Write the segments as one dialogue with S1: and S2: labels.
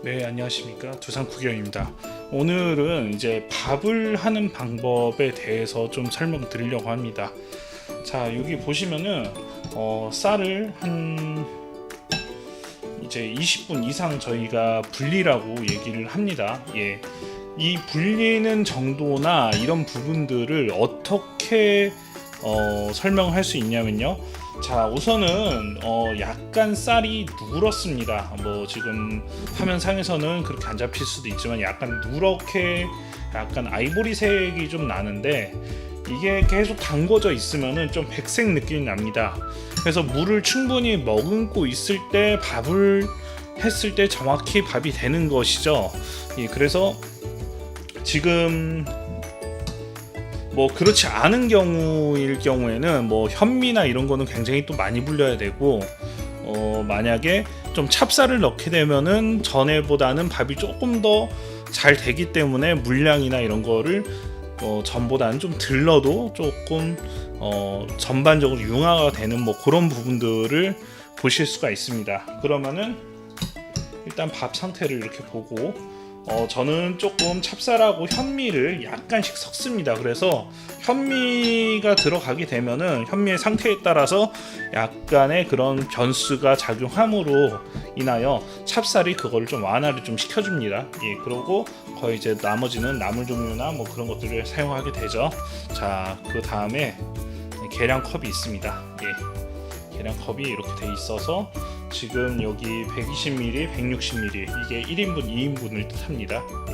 S1: 네, 안녕하십니까. 두산구경입니다. 오늘은 이제 밥을 하는 방법에 대해서 좀 설명드리려고 합니다. 자, 여기 보시면은 쌀을 한 이제 20분 이상 저희가 불리라고 얘기를 합니다. 예. 이 불리는 정도나 이런 부분들을 어떻게 설명할 수 있냐면요. 자, 우선은 약간 쌀이 누렇습니다. 뭐 지금 화면상에서는 그렇게 안 잡힐 수도 있지만 약간 누렇게 약간 아이보리색이 좀 나는데 이게 계속 담궈져 있으면은 좀 백색 느낌이 납니다. 그래서 물을 충분히 머금고 있을 때 밥을 했을 때 정확히 밥이 되는 것이죠. 예, 그래서 지금 뭐 그렇지 않은 경우일 경우에는 뭐 현미나 이런 거는 굉장히 또 많이 불려야 되고 만약에 좀 찹쌀을 넣게 되면은 전에보다는 밥이 조금 더 잘 되기 때문에 물량이나 이런 거를 전보다는 좀 덜 넣어도 조금 전반적으로 융화가 되는 뭐 그런 부분들을 보실 수가 있습니다. 그러면은 일단 밥 상태를 이렇게 보고 저는 조금 찹쌀하고 현미를 약간씩 섞습니다. 그래서 현미가 들어가게 되면은 현미의 상태에 따라서 약간의 그런 변수가 작용함으로 인하여 찹쌀이 그거를 좀 완화를 좀 시켜줍니다. 예, 그러고 거의 이제 나머지는 나물 종류나 뭐 그런 것들을 사용하게 되죠. 자, 그 다음에 계량컵이 있습니다. 예, 계량컵이 이렇게 돼 있어서 지금 여기 120ml, 160ml 이게 1인분, 2인분을 뜻합니다. 예.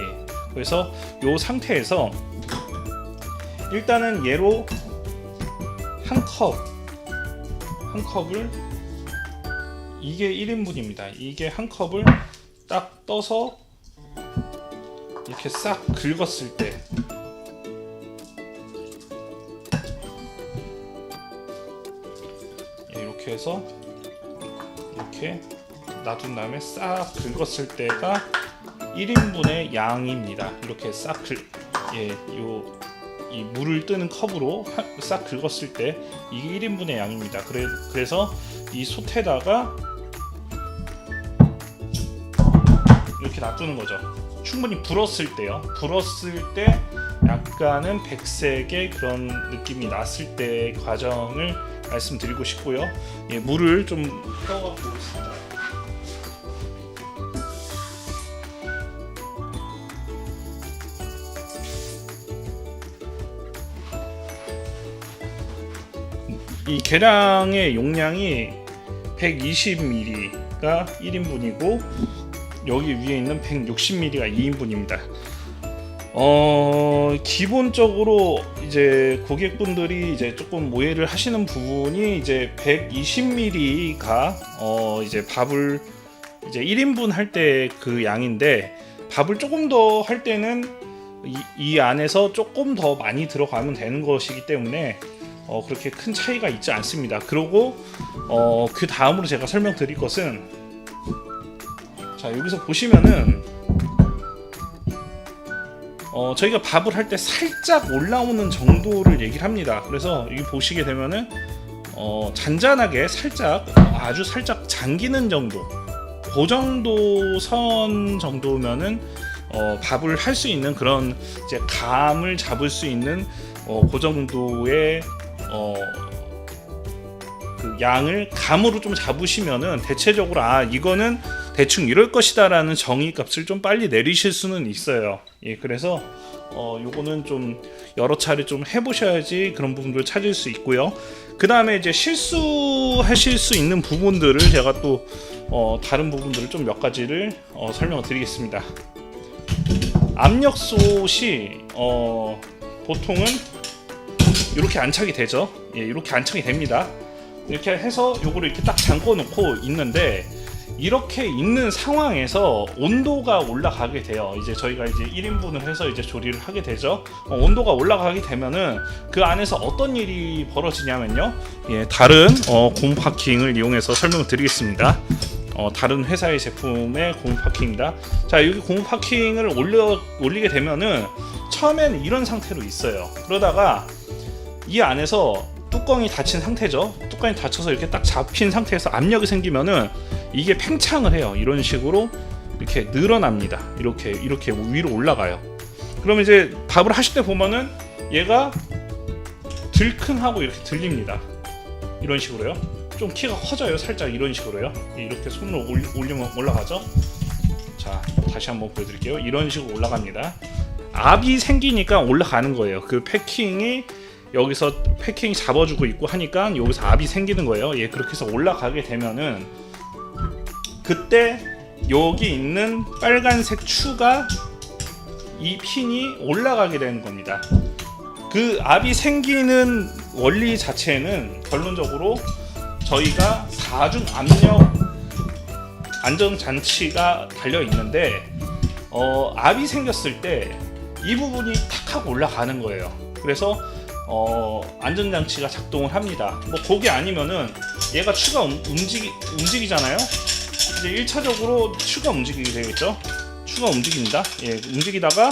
S1: 그래서 이 상태에서 일단은 얘로 한 컵을 이게 1인분입니다. 이게 한 컵을 딱 떠서 이렇게 싹 긁었을 때 이렇게 해서 이렇게 놔둔 다음에 싹 긁었을 때가 1인분의 양입니다. 이렇게 싹 이 물을 뜨는 컵으로 싹 긁었을 때 이게 1인분의 양입니다. 그래서 이 솥에다가 이렇게 놔두는 거죠. 충분히 불었을 때요. 불었을 때 약간은 백색의 그런 느낌이 났을 때 과정을 말씀드리고 싶고요. 예, 물을 좀 떠가 보겠습니다. 이 계량의 용량이 120ml가 1인분이고 여기 위에 있는 160ml가 2인분입니다. 기본적으로 이제 고객분들이 이제 조금 오해를 하시는 부분이 이제 120ml가 이제 밥을 이제 1인분 할 때 그 양인데 밥을 조금 더 할 때는 이 안에서 조금 더 많이 들어가면 되는 것이기 때문에 그렇게 큰 차이가 있지 않습니다. 그리고 그 다음으로 제가 설명드릴 것은 자, 여기서 보시면은 저희가 밥을 할 때 살짝 올라오는 정도를 얘기를 합니다. 그래서 여기 보시게 되면은 잔잔하게 살짝 아주 살짝 잠기는 정도, 그 정도 선 정도면은 밥을 할 수 있는 그런 이제 감을 잡을 수 있는 그 정도의 그 양을 감으로 좀 잡으시면은 대체적으로 이거는 대충 이럴 것이다라는 정의값을 좀 빨리 내리실 수는 있어요. 예, 그래서 요거는 좀 여러 차례 좀 해보셔야지 그런 부분들을 찾을 수 있고요. 그 다음에 이제 실수하실 수 있는 부분들을 제가 또 다른 부분들을 좀 몇 가지를 설명을 드리겠습니다. 압력솥이 보통은 이렇게 안착이 되죠. 예, 이렇게 안착이 됩니다. 이렇게 해서 요거를 이렇게 딱 잠궈 놓고 있는데 이렇게 있는 상황에서 온도가 올라가게 돼요. 이제 저희가 이제 1인분을 해서 이제 조리를 하게 되죠. 온도가 올라가게 되면은 그 안에서 어떤 일이 벌어지냐면요. 예, 다른 고무 파킹을 이용해서 설명을 드리겠습니다. 다른 회사의 제품의 고무 파킹입니다. 자, 여기 고무 파킹을 올리게 되면은 처음에는 이런 상태로 있어요. 그러다가 이 안에서 뚜껑이 닫힌 상태죠. 뚜껑이 닫혀서 이렇게 딱 잡힌 상태에서 압력이 생기면은 이게 팽창을 해요. 이런 식으로 이렇게 늘어납니다. 이렇게 위로 올라가요. 그러면 이제 밥을 하실 때 보면은 얘가 들큰하고 이렇게 들립니다. 이런 식으로요. 좀 키가 커져요. 살짝 이런 식으로요. 이렇게 손으로 올리면 올라가죠. 자, 다시 한번 보여드릴게요. 이런 식으로 올라갑니다. 압이 생기니까 올라가는 거예요. 그 패킹이 여기서 패킹 잡아주고 있고 하니까 여기서 압이 생기는 거예요. 예, 그렇게 해서 올라가게 되면은 그때 여기 있는 빨간색 추가 이 핀이 올라가게 되는 겁니다. 그 압이 생기는 원리 자체는 결론적으로 저희가 4중 압력 안정장치가 달려 있는데 압이 생겼을 때 이 부분이 탁 하고 올라가는 거예요. 그래서 안전장치가 작동을 합니다. 뭐 그게 아니면은 얘가 추가 움직이잖아요. 이제 1차적으로 추가 움직이게 되겠죠. 추가 움직입니다. 예, 움직이다가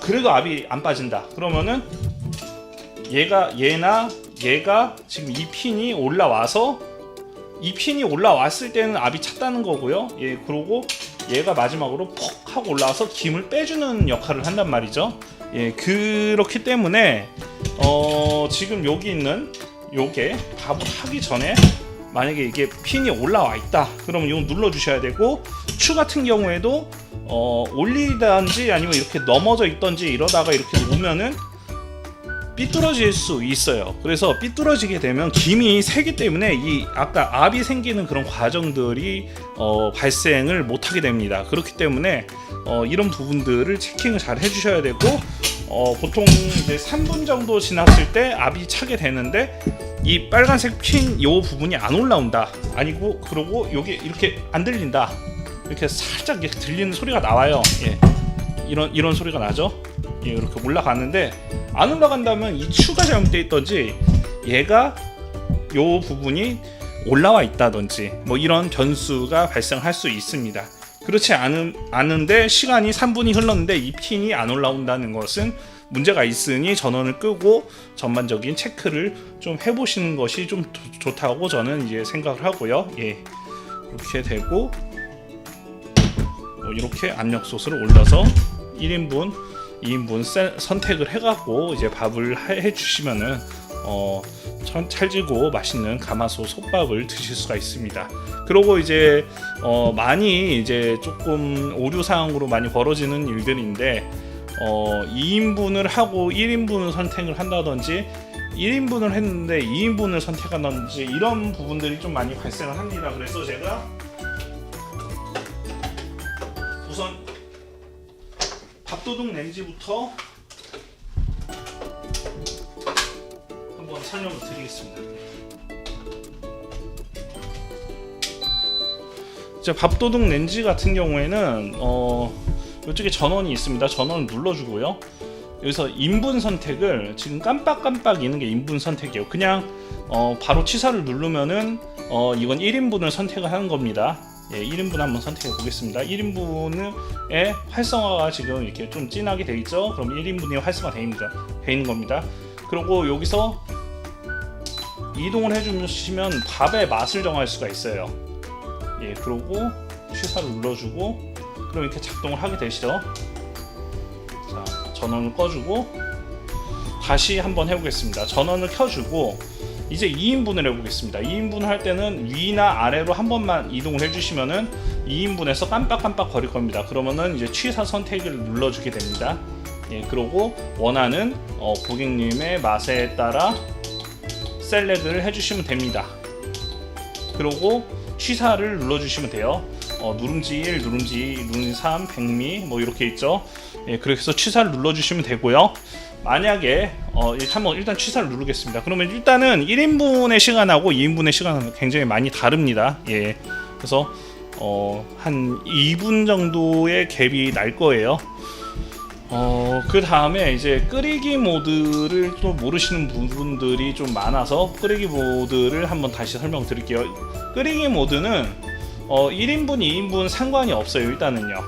S1: 그래도 압이 안 빠진다. 그러면은 얘가 지금 이 핀이 올라와서 이 핀이 올라왔을 때는 압이 찼다는 거고요. 예, 그리고 얘가 마지막으로 퍽 하고 올라와서 김을 빼주는 역할을 한단 말이죠. 예, 그렇기 때문에 지금 여기 있는 요게 밥을 하기 전에 만약에 이게 핀이 올라와 있다 그러면 이거 눌러 주셔야 되고, 추 같은 경우에도 올리든지 아니면 이렇게 넘어져 있던지 이러다가 이렇게 놓으면은 삐뚤어질 수 있어요. 그래서 삐뚤어지게 되면 김이 새기 때문에 이 아까 압이 생기는 그런 과정들이 발생을 못하게 됩니다. 그렇기 때문에 이런 부분들을 체킹을 잘 해주셔야 되고, 보통 이제 3분 정도 지났을 때 압이 차게 되는데 이 빨간색 핀 요 부분이 안 올라온다. 아니고 그러고 요게 이렇게 안 들린다. 이렇게 살짝 이렇게 들리는 소리가 나와요. 예. 이런 소리가 나죠. 예, 이렇게 올라가는데 안 올라간다면 이 추가 잘못되어 있던지 얘가 요 부분이 올라와 있다든지 뭐 이런 변수가 발생할 수 있습니다. 그렇지 않은데 시간이 3분이 흘렀는데 이 핀이 안 올라온다는 것은 문제가 있으니 전원을 끄고 전반적인 체크를 좀 해보시는 것이 좀 좋다고 저는 이제 생각을 하고요. 예, 이렇게 되고 이렇게 압력솥을 올려서 1인분, 2인분 선택을 해갖고 이제 밥을 해주시면은 찰지고 맛있는 가마솥 솥밥을 드실 수가 있습니다. 그리고 이제 많이 이제 조금 오류사항으로 많이 벌어지는 일들인데 2인분을 하고 1인분을 선택을 한다든지 1인분을 했는데 2인분을 선택한다든지 이런 부분들이 좀 많이 발생을 합니다. 그래서 제가 우선 밥도둑 렌지부터 한번 설명을 드리겠습니다. 밥도둑 렌지 같은 경우에는 이쪽에 전원이 있습니다. 전원을 눌러주고요. 여기서 인분 선택을 지금 깜빡깜빡 있는 게 인분 선택이에요. 그냥 바로 취사를 누르면은 이건 1인분을 선택을 하는 겁니다. 예, 1인분 한번 선택해 보겠습니다. 1인분의 활성화가 지금 이렇게 좀 진하게 돼 있죠. 그럼 1인분이 활성화 돼 있는 겁니다. 그리고 여기서 이동을 해주시면 밥의 맛을 정할 수가 있어요. 예, 그리고 취사를 눌러주고 그럼 이렇게 작동을 하게 되시죠. 자, 전원을 꺼주고 다시 한번 해보겠습니다. 전원을 켜주고 이제 2인분을 해보겠습니다. 2인분을 할 때는 위나 아래로 한 번만 이동을 해주시면은 2인분에서 깜빡깜빡 거릴 겁니다. 그러면은 이제 취사 선택을 눌러주게 됩니다. 예, 그리고 원하는 고객님의 맛에 따라 셀렉을 해주시면 됩니다. 그리고 취사를 눌러주시면 돼요. 누룽지 1, 누룽지 2, 누룽지 3, 백미 뭐 이렇게 있죠. 예, 그래서 취사를 눌러주시면 되고요. 만약에 일단 취사를 누르겠습니다. 그러면 일단은 1인분의 시간하고 2인분의 시간은 굉장히 많이 다릅니다. 예, 그래서 한 2분 정도의 갭이 날 거예요. 그 다음에 이제 끓이기 모드를 또 모르시는 부분들이 좀 많아서 끓이기 모드를 한번 다시 설명드릴게요. 끓이기 모드는 1인분, 2인분 상관이 없어요. 일단은요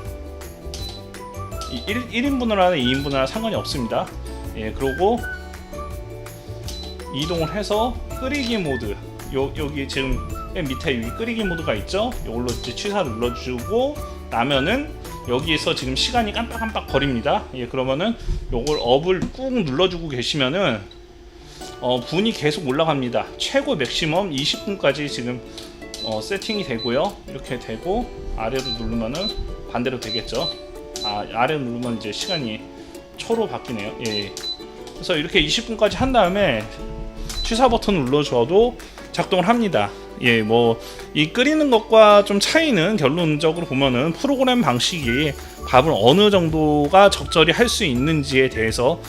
S1: 1인분을 하나 2인분을 하나 상관이 없습니다. 예, 그리고 이동을 해서 끓이기 모드 여기 지금 밑에 위 끓이기 모드가 있죠. 이걸로 이제 취사 눌러주고 나면은 여기에서 지금 시간이 깜빡깜빡 거립니다. 예, 그러면은 요걸 업을 꾹 눌러주고 계시면은 분이 계속 올라갑니다. 최고 맥시멈 20분까지 지금 세팅이 되고요. 이렇게 되고 아래로 누르면은 반대로 되겠죠. 아래로 누르면 이제 시간이 초로 바뀌네요. 예. 그래서 이렇게 20분까지 한 다음에 취사 버튼을 눌러줘도 작동을 합니다. 예, 뭐 이 끓이는 것과 좀 차이는 결론적으로 보면은 프로그램 방식이 밥을 어느 정도가 적절히 할 수 있는지에 대해서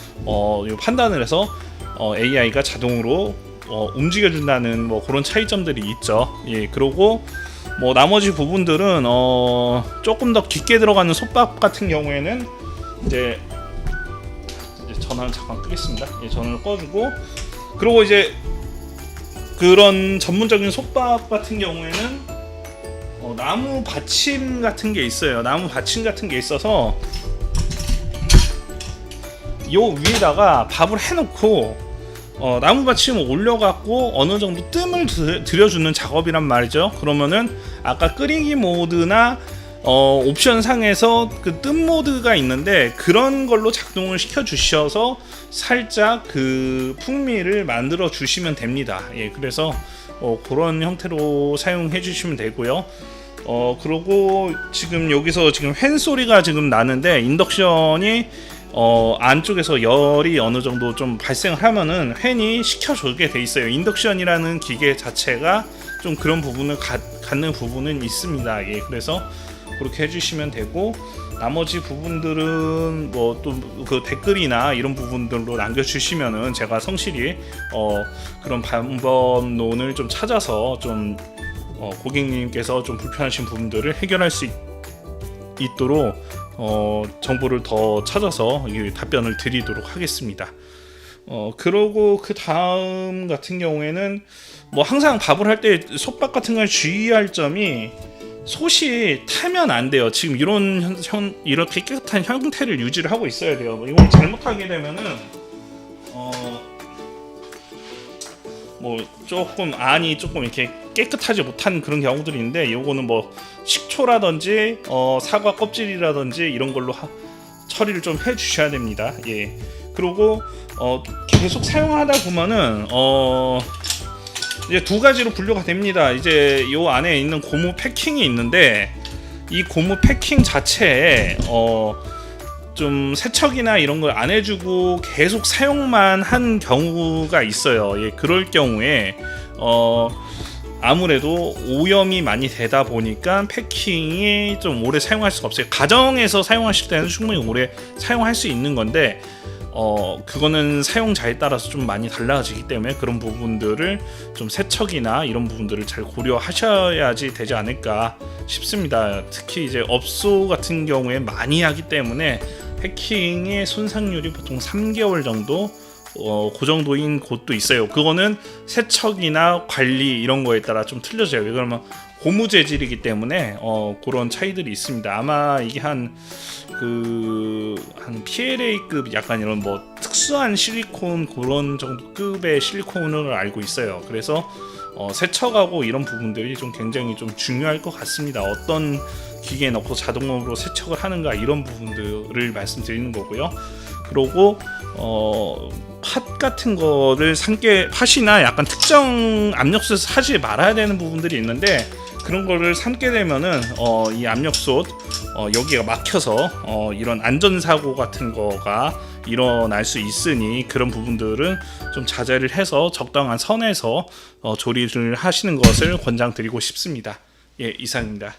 S1: 판단을 해서 AI가 자동으로 움직여준다는 뭐 그런 차이점들이 있죠. 예, 그리고 뭐 나머지 부분들은 조금 더 깊게 들어가는 솥밥 같은 경우에는 이제 전원을 잠깐 끄겠습니다. 예, 전원을 꺼주고 그리고 이제 그런 전문적인 솥밥 같은 경우에는 나무 받침 같은 게 있어요. 나무 받침 같은 게 있어서 요 위에다가 밥을 해놓고 나무 받침을 올려갖고 어느 정도 뜸을 들여주는 작업이란 말이죠. 그러면은 아까 끓이기 모드나 옵션 상에서 그 뜸 모드가 있는데 그런 걸로 작동을 시켜 주셔서 살짝 그 풍미를 만들어 주시면 됩니다. 예, 그래서 그런 형태로 사용해 주시면 되고요. 그리고 지금 여기서 지금 팬 소리가 지금 나는데 인덕션이 안쪽에서 열이 어느 정도 좀 발생을 하면은 팬이 식혀주게 돼 있어요. 인덕션이라는 기계 자체가 좀 그런 부분을 갖는 부분은 있습니다. 예, 그래서 그렇게 해주시면 되고 나머지 부분들은 뭐 또 그 댓글이나 이런 부분들로 남겨주시면은 제가 성실히 그런 방법론을 좀 찾아서 좀 고객님께서 좀 불편하신 부분들을 해결할 수 있도록 정보를 더 찾아서 답변을 드리도록 하겠습니다. 그러고 그 다음 같은 경우에는 뭐 항상 밥을 할 때 솥밥 같은 걸 주의할 점이 솥이 타면 안 돼요. 지금 이렇게 깨끗한 형태를 유지를 하고 있어야 돼요. 이걸 잘못하게 되면은 뭐 조금 안이 조금 이렇게 깨끗하지 못한 그런 경우들이 있는데 요거는 뭐 식초라든지 사과 껍질이라든지 이런 걸로 처리를 좀 해주셔야 됩니다. 예. 그리고 계속 사용하다 보면은 이제 두 가지로 분류가 됩니다. 이제 요 안에 있는 고무 패킹이 있는데 이 고무 패킹 자체에 좀 세척이나 이런 걸 안 해주고 계속 사용만 한 경우가 있어요. 예, 그럴 경우에 아무래도 오염이 많이 되다 보니까 패킹이 좀 오래 사용할 수가 없어요. 가정에서 사용하실 때는 충분히 오래 사용할 수 있는 건데 그거는 사용자에 따라서 좀 많이 달라지기 때문에 그런 부분들을 좀 세척이나 이런 부분들을 잘 고려하셔야지 되지 않을까 싶습니다. 특히 이제 업소 같은 경우에 많이 하기 때문에 패킹의 손상률이 보통 3개월 정도 그 정도인 곳도 있어요. 그거는 세척이나 관리 이런 거에 따라 좀 틀려져요. 왜 그러면 고무 재질이기 때문에 그런 차이들이 있습니다. 아마 이게 한 PLA급 약간 이런 뭐 특수한 실리콘 그런 정도 급의 실리콘을 알고 있어요. 그래서 세척하고 이런 부분들이 좀 굉장히 좀 중요할 것 같습니다. 어떤 기계에 넣고 자동으로 세척을 하는가 이런 부분들을 말씀드리는 거고요. 그리고 팥 같은 거를 팥이나 약간 특정 압력솥에서 하지 말아야 되는 부분들이 있는데 그런 거를 삶게 되면은 이 압력솥 여기가 막혀서 이런 안전사고 같은 거가 일어날 수 있으니 그런 부분들은 좀 자제를 해서 적당한 선에서 조리를 하시는 것을 권장드리고 싶습니다. 예, 이상입니다.